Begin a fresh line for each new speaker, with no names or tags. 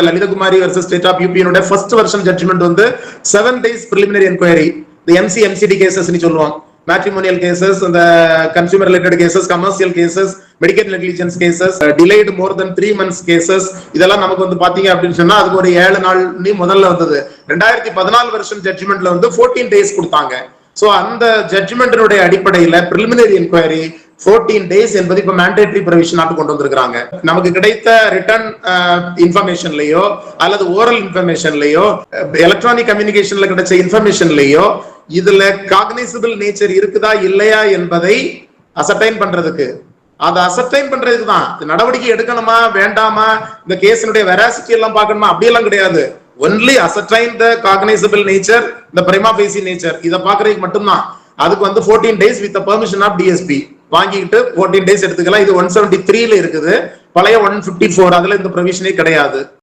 Lalithakumari versus state of யூபியோட first version judgment வந்து 7 days preliminary inquiry. The MCD cases னு சொல்லுவாங்க. Matrimonial cases, the consumer related cases, commercial cases, medical negligence cases, delayed more than 3 months cases. இதெல்லாம் நமக்கு வந்து பாத்தீங்க அப்படின்னு சொன்னா அதுக்கு ஒரு 7 நாள் நீ முதல்ல வந்தது. 2014 வெர்ஷன் ஜட்ஜ்மெண்ட்ல வந்து 14 days கொடுத்தாங்க. சோ அந்த ஜட்ஜ்மெண்ட்டினுடைய அடிப்படையில preliminary inquiry 14 days என்பது இப்ப மேண்டேட்டரி ப்ரொவிஷன் ஆட்டு கொண்டு வந்திருக்காங்க. நமக்கு கிடைத்த ரிட்டர்ன் இன்ஃபர்மேஷன்லயோ அல்லது ஓரல் இன்ஃபர்மேஷன்லயோ எலக்ட்ரானிக் கம்யூனிகேஷன்ல கிடைச்ச இன்ஃபர்மேஷன்லயோ இதுல காக்னைசபிள் நேச்சர் இருக்குதா இல்லையா என்பதை அசர்டைன் பண்றதுக்கு அதை அசர்டைன் பண்றதுக்கு தான் நடவடிக்கை எடுக்கணுமா வேண்டாமா, இந்த கேஸினுடைய வெராசிட்டி எல்லாம் பார்க்கணுமா அப்படியெல்லாம் கிடையாது. Only ascertain the cognizable nature, the prima facie nature, இதை பாக்குறதுக்கு மட்டும்தான். அதுக்கு வந்து 14 days with permission of DSP வாங்கிட்டு 14 days எடுத்துக்கலாம். இது 173ல இருக்குது, பழைய 154 அதுல இந்த ப்ரொவிஷனே கிடையாது.